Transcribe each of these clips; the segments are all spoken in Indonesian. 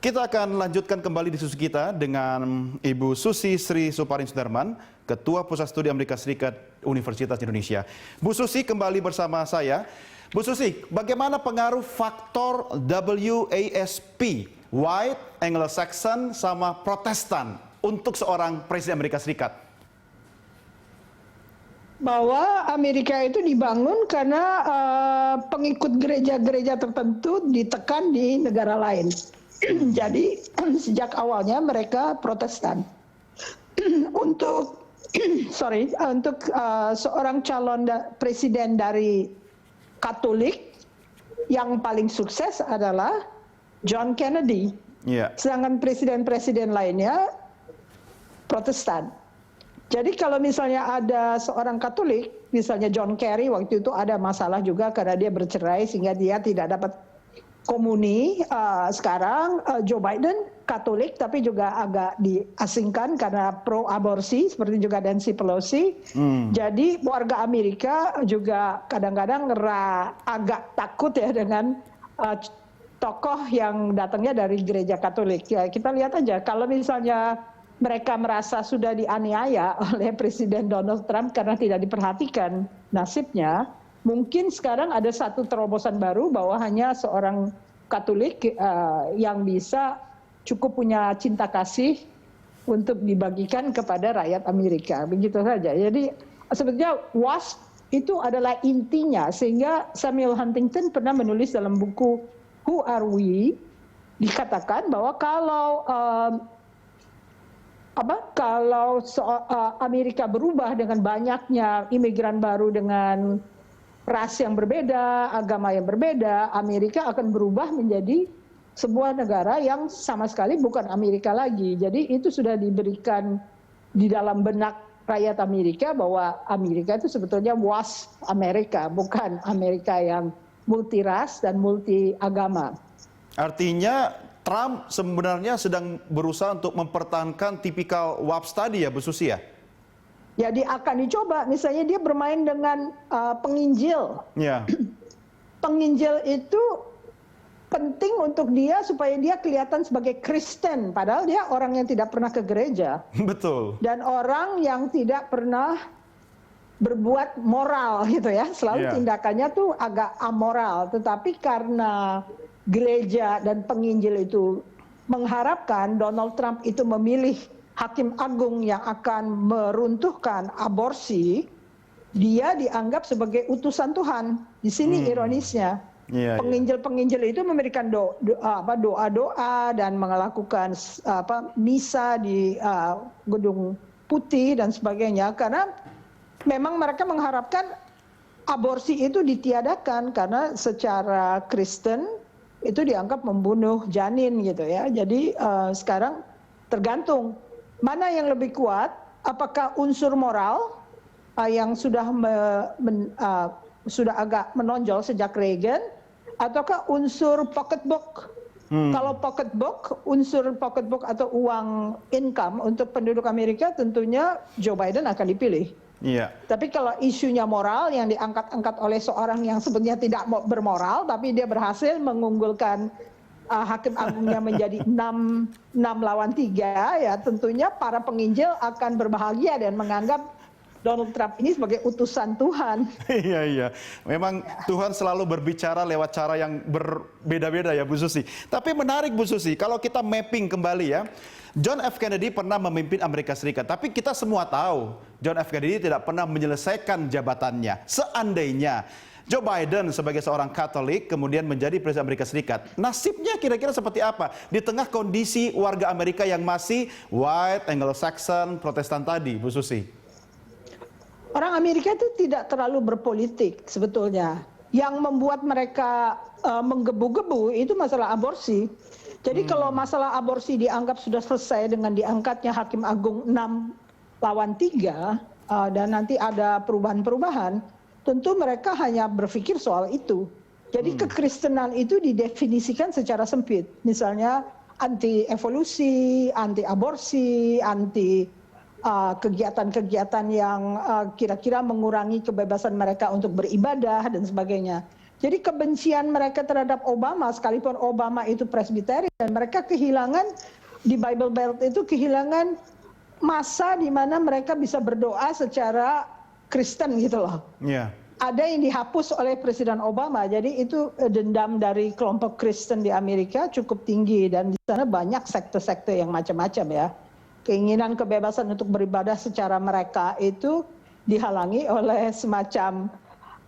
Kita akan lanjutkan kembali diskusi kita dengan Ibu Susi Sri Suparing Sudarman, Ketua Pusat Studi Amerika Serikat Universitas Indonesia. Bu Susi kembali bersama saya. Bu Susi, bagaimana pengaruh faktor WASP, White, Anglo-Saxon, sama Protestan untuk seorang Presiden Amerika Serikat? Bahwa Amerika itu dibangun karena pengikut gereja-gereja tertentu ditekan di negara lain. Jadi sejak awalnya mereka Protestan. Untuk seorang calon presiden dari Katolik yang paling sukses adalah John Kennedy. Sedangkan presiden-presiden lainnya Protestan. Jadi kalau misalnya ada seorang Katolik, misalnya John Kerry waktu itu ada masalah juga karena dia bercerai sehingga dia tidak dapat komuni. Sekarang Joe Biden Katolik tapi juga agak diasingkan karena pro aborsi seperti juga Nancy Pelosi. Jadi warga Amerika juga kadang-kadang agak takut ya dengan tokoh yang datangnya dari gereja Katolik. Ya, kita lihat aja kalau misalnya mereka merasa sudah dianiaya oleh Presiden Donald Trump karena tidak diperhatikan nasibnya, mungkin sekarang ada satu terobosan baru bahwa hanya seorang Katolik yang bisa cukup punya cinta kasih untuk dibagikan kepada rakyat Amerika. Begitu saja. Jadi sebetulnya WASP itu adalah intinya, sehingga Samuel Huntington pernah menulis dalam buku Who Are We, dikatakan bahwa kalau Amerika berubah dengan banyaknya imigran baru dengan ras yang berbeda, agama yang berbeda, Amerika akan berubah menjadi sebuah negara yang sama sekali bukan Amerika lagi. Jadi itu sudah diberikan di dalam benak rakyat Amerika bahwa Amerika itu sebetulnya WASP Amerika, bukan Amerika yang multiras dan multi agama. Artinya Trump sebenarnya sedang berusaha untuk mempertahankan tipikal WASP tadi ya, Bu Susi ya? Jadi akan dicoba, misalnya dia bermain dengan penginjil. Ya. Penginjil itu penting untuk dia supaya dia kelihatan sebagai Kristen, padahal dia orang yang tidak pernah ke gereja. Betul. Dan orang yang tidak pernah berbuat moral gitu ya, selalu tindakannya tuh agak amoral. Tetapi karena gereja dan penginjil itu mengharapkan Donald Trump itu memilih hakim agung yang akan meruntuhkan aborsi, dia dianggap sebagai utusan Tuhan. Di sini ironisnya. Penginjil-penginjil itu memberikan doa-doa dan melakukan misa di Gedung Putih dan sebagainya, karena memang mereka mengharapkan aborsi itu ditiadakan karena secara Kristen itu dianggap membunuh janin gitu ya. Jadi sekarang tergantung mana yang lebih kuat, apakah unsur moral yang sudah agak menonjol sejak Reagan, ataukah unsur pocketbook. Kalau pocketbook, unsur pocketbook atau uang income untuk penduduk Amerika, tentunya Joe Biden akan dipilih. Tapi kalau isunya moral yang diangkat-angkat oleh seorang yang sebenarnya tidak bermoral, tapi dia berhasil mengunggulkan hakim agungnya menjadi 6 lawan 3, ya tentunya para penginjil akan berbahagia dan menganggap Donald Trump ini sebagai utusan Tuhan. Iya. Memang Tuhan selalu berbicara lewat cara yang berbeda-beda ya Bu Susi. Tapi menarik Bu Susi, kalau kita mapping kembali ya, John F. Kennedy pernah memimpin Amerika Serikat. Tapi kita semua tahu John F. Kennedy tidak pernah menyelesaikan jabatannya. Seandainya Joe Biden sebagai seorang Katolik kemudian menjadi Presiden Amerika Serikat, nasibnya kira-kira seperti apa di tengah kondisi warga Amerika yang masih White, Anglo-Saxon, Protestan tadi, Bu Susi? Orang Amerika itu tidak terlalu berpolitik sebetulnya. Yang membuat mereka menggebu-gebu itu masalah aborsi. Jadi kalau masalah aborsi dianggap sudah selesai dengan diangkatnya Hakim Agung 6 lawan 3 dan nanti ada perubahan-perubahan, tentu mereka hanya berpikir soal itu. Jadi kekristenan itu didefinisikan secara sempit. Misalnya anti evolusi, anti aborsi, anti kegiatan-kegiatan yang kira-kira mengurangi kebebasan mereka untuk beribadah dan sebagainya. Jadi kebencian mereka terhadap Obama, sekalipun Obama itu Presbyterian, mereka kehilangan di Bible Belt itu kehilangan masa di mana mereka bisa berdoa secara Kristen gitu loh. Yeah. Ada yang dihapus oleh Presiden Obama, jadi itu dendam dari kelompok Kristen di Amerika cukup tinggi dan di sana banyak sekte-sekte yang macam-macam ya. Keinginan kebebasan untuk beribadah secara mereka itu dihalangi oleh semacam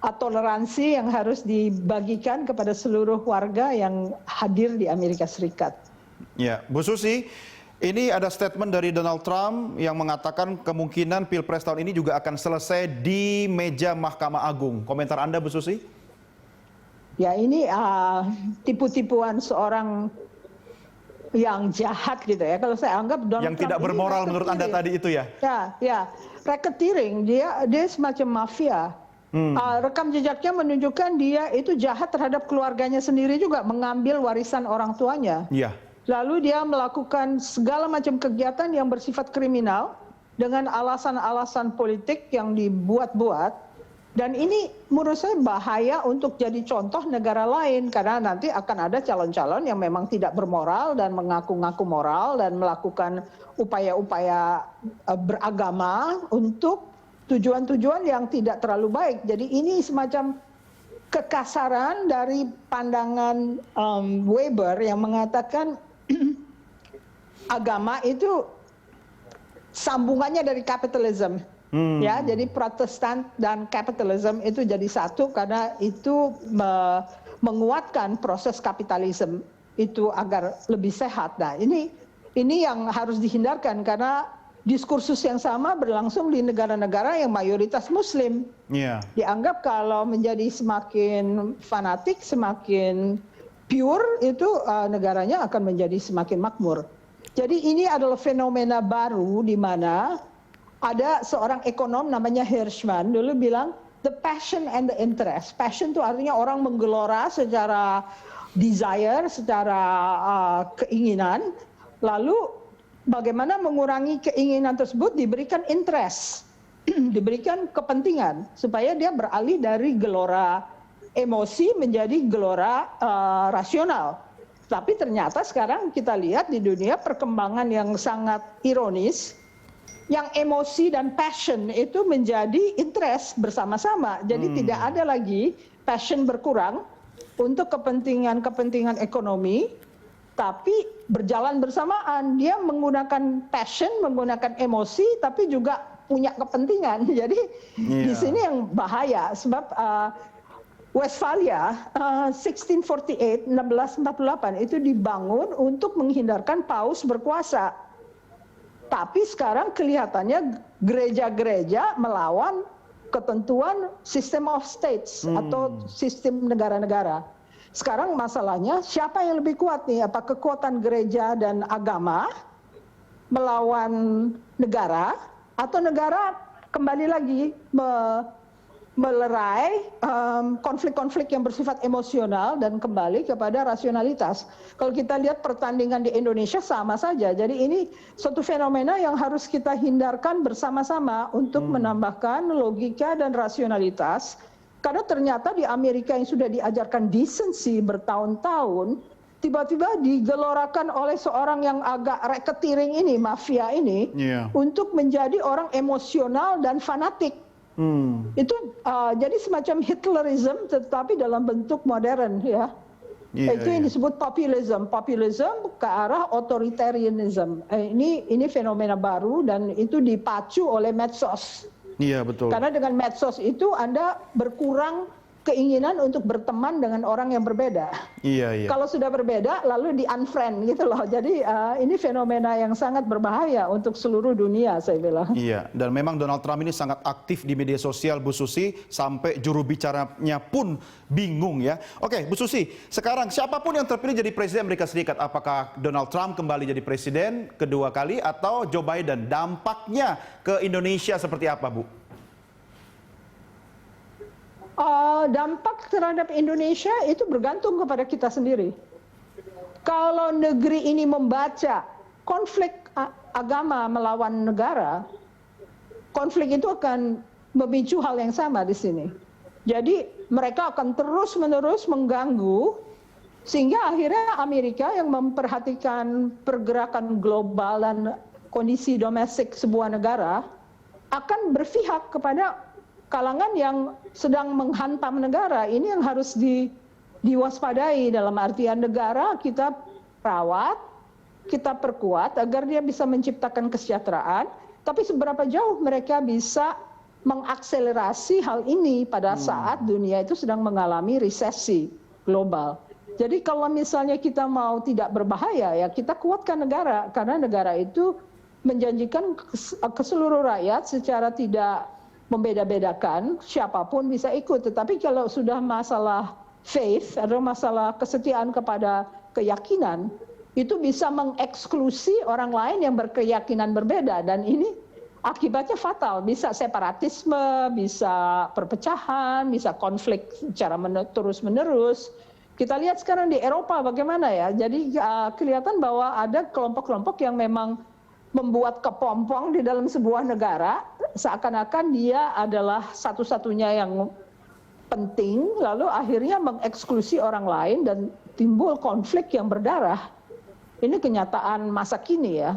toleransi yang harus dibagikan kepada seluruh warga yang hadir di Amerika Serikat. Ya, Bu Susi, ini ada statement dari Donald Trump yang mengatakan kemungkinan Pilpres tahun ini juga akan selesai di meja Mahkamah Agung. Komentar Anda, Bu Susi? Ya, ini tipu-tipuan seorang yang jahat gitu ya. Kalau saya anggap Donald yang Trump tidak bermoral menurut Anda tadi itu ya? Ya, racketeering, dia semacam mafia. Rekam jejaknya menunjukkan dia itu jahat terhadap keluarganya sendiri juga, mengambil warisan orang tuanya. Iya. Lalu dia melakukan segala macam kegiatan yang bersifat kriminal dengan alasan-alasan politik yang dibuat-buat. Dan ini menurut saya bahaya untuk jadi contoh negara lain, karena nanti akan ada calon-calon yang memang tidak bermoral dan mengaku-ngaku moral dan melakukan upaya-upaya beragama untuk tujuan-tujuan yang tidak terlalu baik. Jadi ini semacam kekasaran dari pandangan Weber yang mengatakan agama itu sambungannya dari kapitalisme. Ya, jadi Protestan dan kapitalisme itu jadi satu karena itu menguatkan proses kapitalisme itu agar lebih sehat. Nah, ini yang harus dihindarkan karena diskursus yang sama berlangsung di negara-negara yang mayoritas Muslim. Yeah. Dianggap kalau menjadi semakin fanatik, semakin pure, itu negaranya akan menjadi semakin makmur. Jadi ini adalah fenomena baru di mana ada seorang ekonom namanya Hirschman dulu bilang the passion and the interest. Passion itu artinya orang menggelora secara desire, secara keinginan, lalu bagaimana mengurangi keinginan tersebut diberikan interest, diberikan kepentingan supaya dia beralih dari gelora emosi menjadi gelora rasional. Tapi ternyata sekarang kita lihat di dunia perkembangan yang sangat ironis, yang emosi dan passion itu menjadi interest bersama-sama. Jadi tidak ada lagi passion berkurang untuk kepentingan-kepentingan ekonomi, tapi berjalan bersamaan. Dia menggunakan passion, menggunakan emosi, tapi juga punya kepentingan. Jadi di sini yang bahaya, sebab Westphalia 1648 itu dibangun untuk menghindarkan paus berkuasa. Tapi sekarang kelihatannya gereja-gereja melawan ketentuan system of states atau sistem negara-negara. Sekarang masalahnya siapa yang lebih kuat nih? Apa kekuatan gereja dan agama melawan negara, atau negara kembali lagi melerai konflik-konflik yang bersifat emosional dan kembali kepada rasionalitas. Kalau kita lihat pertandingan di Indonesia sama saja. Jadi ini suatu fenomena yang harus kita hindarkan bersama-sama untuk menambahkan logika dan rasionalitas. Karena ternyata di Amerika yang sudah diajarkan decency bertahun-tahun, tiba-tiba digelorakan oleh seorang yang agak racketeering ini, mafia ini, untuk menjadi orang emosional dan fanatik. Itu jadi semacam Hitlerism tetapi dalam bentuk modern ya. Itu yang disebut populism ke arah authoritarianism. Ini fenomena baru dan itu dipacu oleh medsos. Iya, betul. Karena dengan medsos itu Anda berkurang keinginan untuk berteman dengan orang yang berbeda. Iya. Kalau sudah berbeda lalu di-unfriend gitu loh. Jadi ini fenomena yang sangat berbahaya untuk seluruh dunia saya bilang. Iya, dan memang Donald Trump ini sangat aktif di media sosial, Bu Susi, sampai juru bicaranya pun bingung ya. Oke, Bu Susi, sekarang siapapun yang terpilih jadi presiden Amerika Serikat, apakah Donald Trump kembali jadi presiden kedua kali atau Joe Biden? Dampaknya ke Indonesia seperti apa, Bu? Dampak terhadap Indonesia itu bergantung kepada kita sendiri. Kalau negeri ini membaca konflik agama melawan negara, konflik itu akan memicu hal yang sama di sini. Jadi mereka akan terus-menerus mengganggu, sehingga akhirnya Amerika yang memperhatikan pergerakan global dan kondisi domestik sebuah negara akan berpihak kepada kalangan yang sedang menghantam negara. Ini yang harus diwaspadai, dalam artian negara kita rawat, kita perkuat agar dia bisa menciptakan kesejahteraan, tapi seberapa jauh mereka bisa mengakselerasi hal ini pada saat dunia itu sedang mengalami resesi global. Jadi kalau misalnya kita mau tidak berbahaya, ya kita kuatkan negara, karena negara itu menjanjikan ke seluruh rakyat secara tidak membeda-bedakan, siapapun bisa ikut. Tetapi kalau sudah masalah faith atau masalah kesetiaan kepada keyakinan, itu bisa mengeksklusi orang lain yang berkeyakinan berbeda, dan ini akibatnya fatal, bisa separatisme, bisa perpecahan, bisa konflik secara terus-menerus. Kita lihat sekarang di Eropa bagaimana ya, jadi kelihatan bahwa ada kelompok-kelompok yang memang membuat kepompong di dalam sebuah negara, seakan-akan dia adalah satu-satunya yang penting, lalu akhirnya mengeksklusi orang lain dan timbul konflik yang berdarah. Ini kenyataan masa kini ya.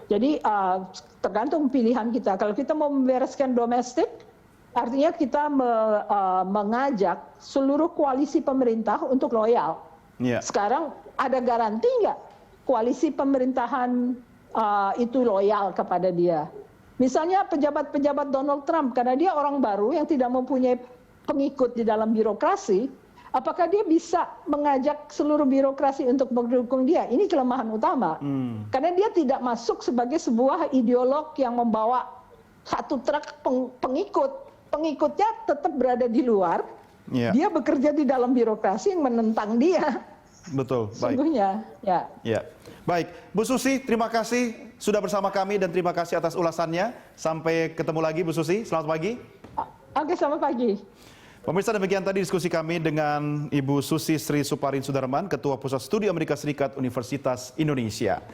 Jadi tergantung pilihan kita. Kalau kita mau membereskan domestik, artinya kita mengajak seluruh koalisi pemerintah untuk loyal. Sekarang ada garansi nggak koalisi pemerintahan itu loyal kepada dia? Misalnya pejabat-pejabat Donald Trump, karena dia orang baru yang tidak mempunyai pengikut di dalam birokrasi, apakah dia bisa mengajak seluruh birokrasi untuk mendukung dia? Ini kelemahan utama. Karena dia tidak masuk sebagai sebuah ideolog yang membawa satu truk pengikut. Pengikutnya tetap berada di luar. Dia bekerja di dalam birokrasi yang menentang dia. Betul, baik. Sungguhnya, ya. Baik, Bu Susi, terima kasih sudah bersama kami dan terima kasih atas ulasannya. Sampai ketemu lagi, Bu Susi. Selamat pagi. Oke, selamat pagi. Pemirsa, demikian tadi diskusi kami dengan Ibu Susi Sri Suparin Sudarman, Ketua Pusat Studi Amerika Serikat Universitas Indonesia.